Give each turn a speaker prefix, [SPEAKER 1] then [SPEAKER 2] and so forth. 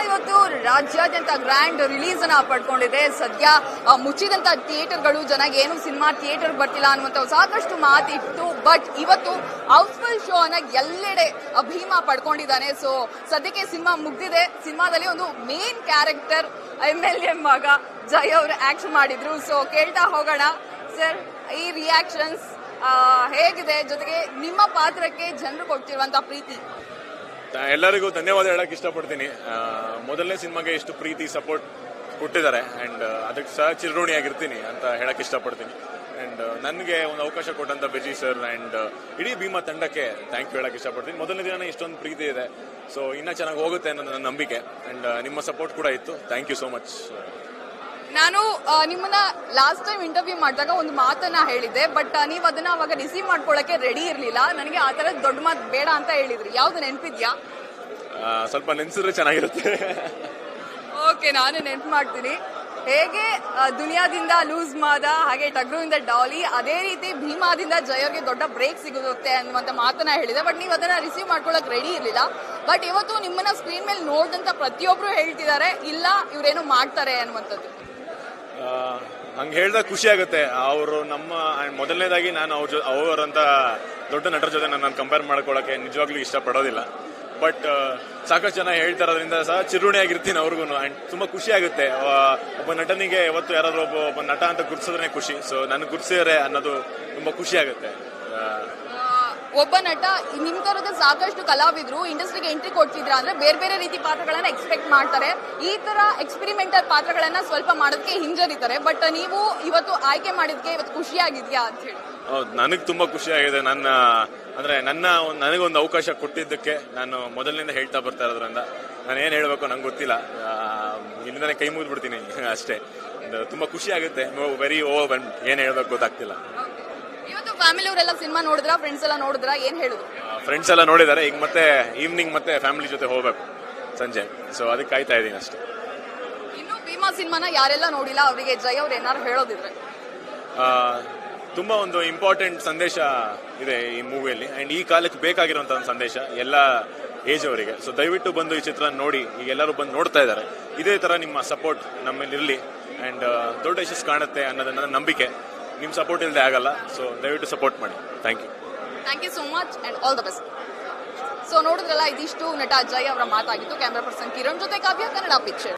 [SPEAKER 1] ಇವತ್ತು ರಾಜ್ಯಾದ್ಯಂತ grand release ಅನ್ನ ಪಡ್ಕೊಂಡಿದೆ. ಸದ್ಯ ಮುಚ್ಚಿದಂತ ಥಿಯೇಟರ್ಗಳು ಜನಗೆ ಏನು ಸಿನಿಮಾ ಥಿಯೇಟರ್ ಬರ್ತಿಲ್ಲ ಅನ್ನುವಂತ ಸಾಕಷ್ಟು ಮಾತಿತ್ತು. ಬಟ್ ಇವತ್ತು ಹೌಸ್ಫುಲ್ ಶೋ ಅನ್ನ ಎಲ್ಲೆಡೆ ಭೀಮಾ ಪಡ್ಕೊಂಡಿದ್ದಾನೆ. ಸೊ ಸದ್ಯಕ್ಕೆ ಸಿನಿಮಾ ಮುಗ್ದಿದೆ. ಸಿನಿಮಾದಲ್ಲಿ ಒಂದು ಮೇನ್ ಕ್ಯಾರೆಕ್ಟರ್ MLA ಮಗ ಜೈ ಅವರು ಆಕ್ಟ್ ಮಾಡಿದ್ರು. ಸೊ ಕೇಳ್ತಾ ಹೋಗೋಣ ಸರ್, ಈ ರಿಯಾಕ್ಷನ್ಸ್ ಹೇಗಿದೆ, ಜೊತೆಗೆ ನಿಮ್ಮ ಪಾತ್ರಕ್ಕೆ ಜನರು ಕೊಡ್ತಿರುವಂತ ಪ್ರೀತಿ?
[SPEAKER 2] ಎಲ್ಲರಿಗೂ ಧನ್ಯವಾದ ಹೇಳಕ್ ಇಷ್ಟಪಡ್ತೀನಿ. ಮೊದಲನೇ ಸಿನಿಮಾಗೆ ಎಷ್ಟು ಪ್ರೀತಿ ಸಪೋರ್ಟ್ ಕೊಟ್ಟಿದ್ದಾರೆ ಅಂಡ್ ಅದಕ್ಕೆ ಸಹ ಚಿರಋಣಿಯಾಗಿರ್ತೀನಿ ಅಂತ ಹೇಳಕ್ ಇಷ್ಟಪಡ್ತೀನಿ. ಅಂಡ್ ನನಗೆ ಒಂದು ಅವಕಾಶ ಕೊಟ್ಟಂತ ಬೆಜಿ ಸರ್ ಅಂಡ್ ಇಡೀ ಭೀಮಾ ತಂಡಕ್ಕೆ ಥ್ಯಾಂಕ್ ಯು ಹೇಳಕ್ ಇಷ್ಟಪಡ್ತೀನಿ. ಮೊದಲನೇ ದಿನ ಇಷ್ಟೊಂದು ಪ್ರೀತಿ ಇದೆ, ಸೊ ಇನ್ನೂ ಚೆನ್ನಾಗಿ ಹೋಗುತ್ತೆ ಅನ್ನೋ ನನ್ನ ನಂಬಿಕೆ ಅಂಡ್ ನಿಮ್ಮ ಸಪೋರ್ಟ್ ಕೂಡ ಇತ್ತು. Thank you so much.
[SPEAKER 1] ನಾನು ನಿಮ್ಮನ್ನ ಲಾಸ್ಟ್ ಟೈಮ್ ಇಂಟರ್ವ್ಯೂ ಮಾಡಿದಾಗ ಒಂದು ಮಾತನ್ನ ಹೇಳಿದ್ದೆ, ಬಟ್ ನೀವು ಅದನ್ನ ಅವಾಗ ರಿಸೀವ್ ಮಾಡ್ಕೊಳ್ಳಕ್ಕೆ ರೆಡಿ ಇರ್ಲಿಲ್ಲ. ನನಗೆ ಆ ತರ ದೊಡ್ಡ ಮಾತು ಬೇಡ ಅಂತ ಹೇಳಿದ್ರಿ. ಯಾವ್ದು ನೆನಪಿದ್ಯಾ?
[SPEAKER 2] ಸ್ವಲ್ಪ ನೆನ್ಸಿದ್ರೆ ಚೆನ್ನಾಗಿರುತ್ತೆ.
[SPEAKER 1] ಓಕೆ, ನಾನು ನೆನ್ಪು ಮಾಡ್ತೀನಿ. ಹೇಗೆ ದುನಿಯಾದಿಂದ ಲೂಸ್ ಮಾದ, ಹಾಗೆ ಟಗ್ರುವಿಂದ ಡಾಲಿ, ಅದೇ ರೀತಿ ಭೀಮಾದಿಂದ ಜಯವ್ರಿಗೆ ದೊಡ್ಡ ಬ್ರೇಕ್ ಸಿಗುತ್ತೆ ಅನ್ನುವಂತ ಮಾತನ್ನ ಹೇಳಿದೆ. ಬಟ್ ನೀವು ಅದನ್ನ ರಿಸೀವ್ ಮಾಡ್ಕೊಳಕ್ ರೆಡಿ ಇರ್ಲಿಲ್ಲ. ಬಟ್ ಇವತ್ತು ನಿಮ್ಮನ್ನ ಸ್ಕ್ರೀನ್ ಮೇಲೆ ನೋಡಿದಂತ ಪ್ರತಿಯೊಬ್ರು ಹೇಳ್ತಿದ್ದಾರೆ ಇಲ್ಲ ಇವ್ರೇನು ಮಾಡ್ತಾರೆ ಅನ್ನುವಂಥದ್ದು.
[SPEAKER 2] ಹಂಗೆ ಹೇಳ್ದಾಗ ಖುಷಿ ಆಗುತ್ತೆ. ಅವರು ನಮ್ಮ ಮೊದಲನೇದಾಗಿ ನಾನು ಅವರಂತ ದೊಡ್ಡ ನಟರ ಜೊತೆ ನಾನು ಕಂಪೇರ್ ಮಾಡ್ಕೊಳ್ಳೋಕೆ ನಿಜವಾಗ್ಲೂ ಇಷ್ಟಪಡೋದಿಲ್ಲ. ಬಟ್ ಸಾಕಷ್ಟು ಜನ ಹೇಳ್ತಾ ಇರೋದ್ರಿಂದ ಸಹ ಚಿರುಣಿಯಾಗಿರ್ತೀನಿ ಅವ್ರಿಗೂ. ಅಂಡ್ ತುಂಬಾ ಖುಷಿ ಆಗುತ್ತೆ. ಒಬ್ಬ ನಟನಿಗೆ ಯಾವತ್ತು ಯಾರಾದ್ರೂ ಒಬ್ಬ ನಟ ಅಂತ ಗುರ್ಸಿದ್ರೆ ಖುಷಿ. ಸೊ ನನಗೆ ಗುರ್ಸಿದ್ರೆ ಅನ್ನೋದು ತುಂಬಾ ಖುಷಿ ಆಗುತ್ತೆ.
[SPEAKER 1] ಒಬ್ಬ ನಟ ನಿಮ್ ತರದ ಸಾಕಷ್ಟು ಕಲಾವಿದ್ರು ಇಂಡಸ್ಟ್ರಿಗೆ ಎಂಟ್ರಿ ಕೊಡ್ತಿದ್ರ ಅಂದ್ರೆ ಬೇರೆ ಬೇರೆ ರೀತಿ ಪಾತ್ರಗಳನ್ನ ಎಕ್ಸ್ಪೆಕ್ಟ್ ಮಾಡ್ತಾರೆ. ಈ ತರ ಎಕ್ಸ್ಪೆರಿಮೆಂಟಲ್ ಪಾತ್ರಗಳನ್ನ ಸ್ವಲ್ಪ ಮಾಡೋದಕ್ಕೆ ಹಿಂಜರಿತಾರೆ. ಬಟ್ ನೀವು ಇವತ್ತು ಆಯ್ಕೆ ಮಾಡಿದ್ಕೆ ಇವತ್ತು ಖುಷಿಯಾಗಿದ್ಯಾ ಅಂತ ಹೇಳಿ?
[SPEAKER 2] ಹೌದು, ನನಗೆ ತುಂಬಾ ಖುಷಿ ಆಗಿದೆ. ನನಗೊಂದು ಅವಕಾಶ ಕೊಟ್ಟಿದ್ದಕ್ಕೆ ನಾನು ಮೊದಲಿನಿಂದ ಹೇಳ್ತಾ ಬರ್ತಾ ಇರೋದ್ರಿಂದ ನಾನು ಏನ್ ಹೇಳ್ಬೇಕು ನಂಗೆ ಗೊತ್ತಿಲ್ಲ. ಇಲ್ಲಿಂದಾನೆ ಕೈ ಮುಗಿದ್ಬಿಡ್ತೀನಿ ಅಷ್ಟೇ. ತುಂಬಾ ಖುಷಿ ಆಗುತ್ತೆ. ವೆರಿ ಓವರ್, ಏನ್ ಹೇಳ್ಬೇಕು ಗೊತ್ತಾಗ್ತಿಲ್ಲ.
[SPEAKER 1] ಇವತ್ತು ಫ್ಯಾಮಿಲಿ ಅವರೆಲ್ಲ ಸಿನಿಮಾ ನೋಡಿದ್ರ, ಫ್ರೆಂಡ್ಸ್ ಎಲ್ಲ ನೋಡಿದ್ರ, ಏನ್ ಹೇಳಿದ್ರು?
[SPEAKER 2] ಫ್ರೆಂಡ್ಸ್ ಎಲ್ಲ ನೋಡಿದ್ದಾರೆ. ಈಗ ಮತ್ತೆ ಈವ್ನಿಂಗ್ ಮತ್ತೆ ಫ್ಯಾಮಿಲಿ ಜೊತೆ ಹೋಗ್ಬೇಕು ಸಂಜೆ. ಸೊ ಅದಕ್ಕೆ ಕಾಯ್ತಾ ಇದ್ದೀನಿ ಅಷ್ಟೇ.
[SPEAKER 1] ಇನ್ನು ಭೀಮಾ ಸಿನಿಮಾನ ಯಾರೆಲ್ಲ ನೋಡಿಲ್ಲ ಅವರಿಗೆ ಜೈ ಅವ್ರು ಏನಾದ್ರು ಹೇಳೋದಿದ್ರೆ?
[SPEAKER 2] ತುಂಬಾ ಒಂದು ಇಂಪಾರ್ಟೆಂಟ್ ಸಂದೇಶ ಇದೆ ಈ ಮೂವಿಯಲ್ಲಿ ಅಂಡ್ ಈ ಕಾಲಕ್ಕೆ ಬೇಕಾಗಿರುವಂತ ಒಂದು ಸಂದೇಶ ಎಲ್ಲ ಏಜ್ ಅವರಿಗೆ. ಸೊ ದಯವಿಟ್ಟು ಬಂದು ಈ ಚಿತ್ರ ನೋಡಿ. ಈಗ ಎಲ್ಲರೂ ಬಂದು ನೋಡ್ತಾ ಇದ್ದಾರೆ. ಇದೇ ತರ ನಿಮ್ಮ ಸಪೋರ್ಟ್ ನಮ್ಮಲ್ಲಿ ಇರಲಿ ಅಂಡ್ ದೊಡ್ಡ ಯಶಸ್ಸು ಕಾಣುತ್ತೆ ಅನ್ನೋದು ನನ್ನ ನಂಬಿಕೆ. ನಿಮ್ ಸಪೋರ್ಟ್ ಇಲ್ಲದೆ ಆಗಲ್ಲ. ಸೊ ದಯವಿಟ್ಟು ಸಪೋರ್ಟ್ ಮಾಡಿ. Thank
[SPEAKER 1] you so much and all the best. So ನೋಡಿದ್ರಲ್ಲ, ಇದಿಷ್ಟು ನಟ ಜೈ ಅವರ ಮಾತಾಗಿತ್ತು. ಕ್ಯಾಮ್ರಾ ಪರ್ಸನ್ ಕಿರಣ್ ಜೊತೆ ಕಾವ್ಯ, ಕನ್ನಡ ಪಿಕ್ಚರ್.